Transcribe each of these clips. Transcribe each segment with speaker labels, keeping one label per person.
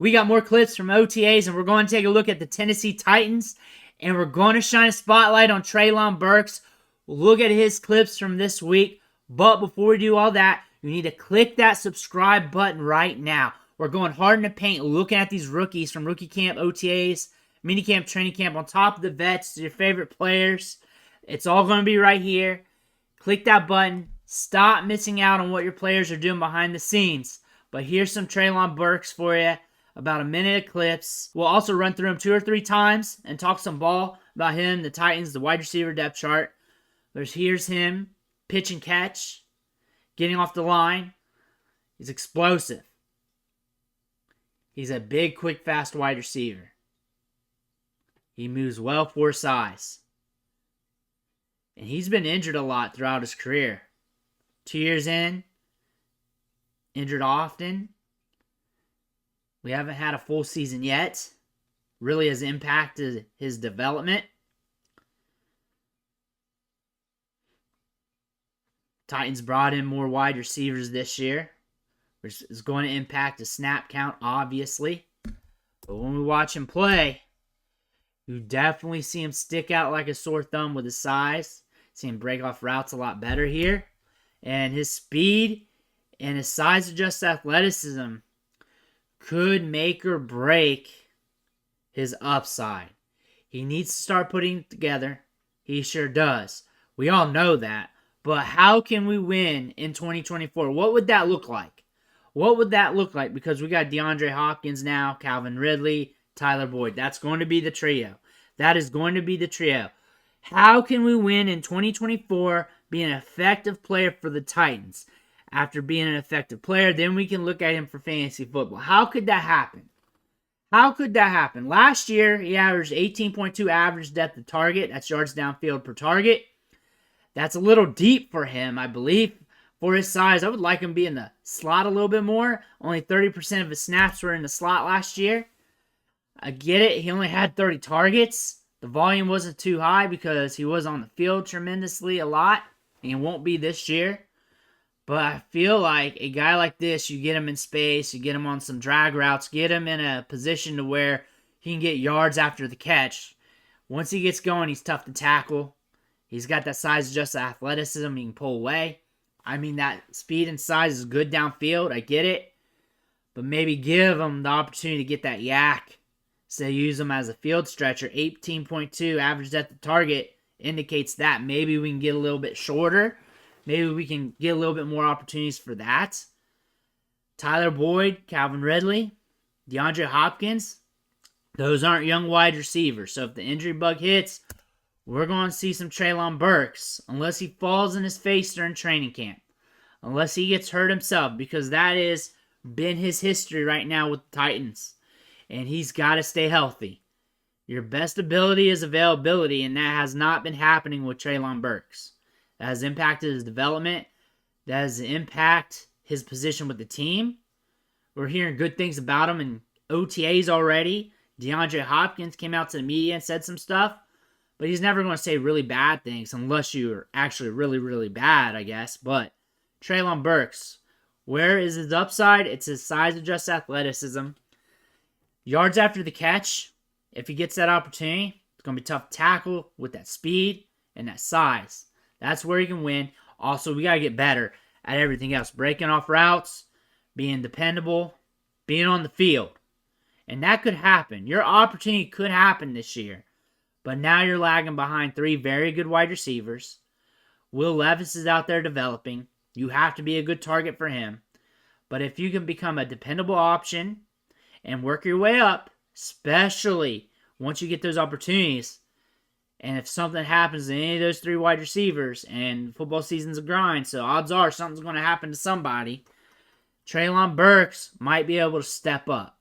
Speaker 1: We got more clips from OTAs, and we're going to take a look at the Tennessee Titans, and we're going to shine a spotlight on Treylon Burks. We'll look at his clips from this week, but before we do all that, you need to click that subscribe button right now. We're going hard in the paint, looking at these rookies from rookie camp, OTAs, minicamp, training camp, on top of the vets, your favorite players. It's all going to be right here. Click that button. Stop missing out on what your players are doing behind the scenes. But here's some Treylon Burks for you. About a minute of clips. We'll also run through them 2 or 3 times and talk some ball about him, the Titans, the wide receiver depth chart. Here's him, pitch and catch, getting off the line. He's explosive. He's a big, quick, fast wide receiver. He moves well for size. And he's been injured a lot throughout his career. 2 years in, injured often. We haven't had a full season yet. Really has impacted his development. Titans brought in more wide receivers this year, which is going to impact his snap count, obviously. But when we watch him play, you definitely see him stick out like a sore thumb with his size. See him break off routes a lot better here. And his speed and his size-adjusted athleticism could make or break his upside. He needs to start putting it together. He sure does. We all know that. But how can we win in 2024? What would that look like? What would that look like? Because we got DeAndre Hopkins now, Calvin Ridley, Tyler Boyd. That's going to be the trio. That is going to be the trio. How can we win in 2024, be an effective player for the Titans? After being an effective player, then we can look at him for fantasy football. How could that happen? How could that happen? Last year, he averaged 18.2 average depth of target. That's yards downfield per target. That's a little deep for him, I believe. For his size, I would like him to be in the slot a little bit more. Only 30% of his snaps were in the slot last year. I get it. He only had 30 targets. The volume wasn't too high because he was on the field tremendously a lot. And he won't be this year. But I feel like a guy like this, you get him in space, you get him on some drag routes, get him in a position to where he can get yards after the catch. Once he gets going, he's tough to tackle. He's got that size-adjusted athleticism. He can pull away. I mean, that speed and size is good downfield. I get it. But maybe give him the opportunity to get that yak. So use him as a field stretcher. 18.2 average depth of target indicates that. Maybe we can get a little bit shorter. Maybe we can get a little bit more opportunities for that. Tyler Boyd, Calvin Ridley, DeAndre Hopkins. Those aren't young wide receivers. So if the injury bug hits, we're going to see some Treylon Burks. Unless he falls in his face during training camp. Unless he gets hurt himself. Because that has been his history right now with the Titans. And he's got to stay healthy. Your best ability is availability. And that has not been happening with Treylon Burks. That has impacted his development. That has impacted his position with the team. We're hearing good things about him in OTAs already. DeAndre Hopkins came out to the media and said some stuff. But he's never going to say really bad things unless you're actually really, really bad, I guess. But Treylon Burks, where is his upside? It's his size-adjusted athleticism. Yards after the catch, if he gets that opportunity, it's going to be tough to tackle with that speed and that size. That's where he can win. Also, we got to get better at everything else. Breaking off routes, being dependable, being on the field. And that could happen. Your opportunity could happen this year. But now you're lagging behind 3 very good wide receivers. Will Levis is out there developing. You have to be a good target for him. But if you can become a dependable option and work your way up, especially once you get those opportunities, and if something happens to any of those 3 wide receivers, and football season's a grind, so odds are something's going to happen to somebody, Treylon Burks might be able to step up.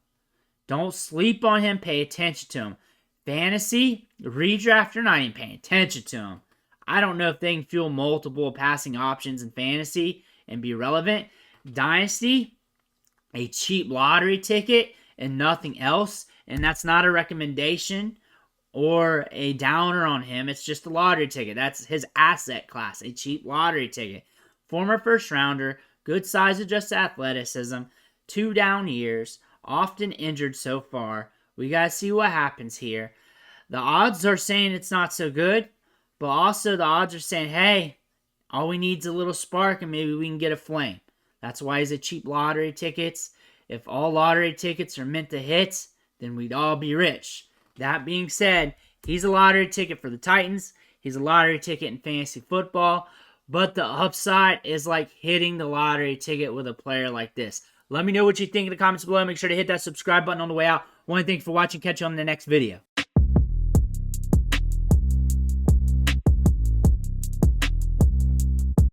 Speaker 1: Don't sleep on him. Pay attention to him. Fantasy, redraft, you're not even paying attention to him. I don't know if they can fuel multiple passing options in fantasy and be relevant. Dynasty, a cheap lottery ticket and nothing else. And that's not a recommendation or a downer on him. It's just a lottery ticket. That's his asset class, a cheap lottery ticket. Former first rounder, good size adjusted athleticism, 2 down years, often injured so far. We got to see what happens here. The odds are saying it's not so good, but also the odds are saying, hey, all we need is a little spark and maybe we can get a flame. That's why he's a cheap lottery tickets. If all lottery tickets are meant to hit, then we'd all be rich. That being said, he's a lottery ticket for the Titans. He's a lottery ticket in fantasy football. But the upside is like hitting the lottery ticket with a player like this. Let me know what you think in the comments below. Make sure to hit that subscribe button on the way out. Want to thank you for watching. Catch you on the next video.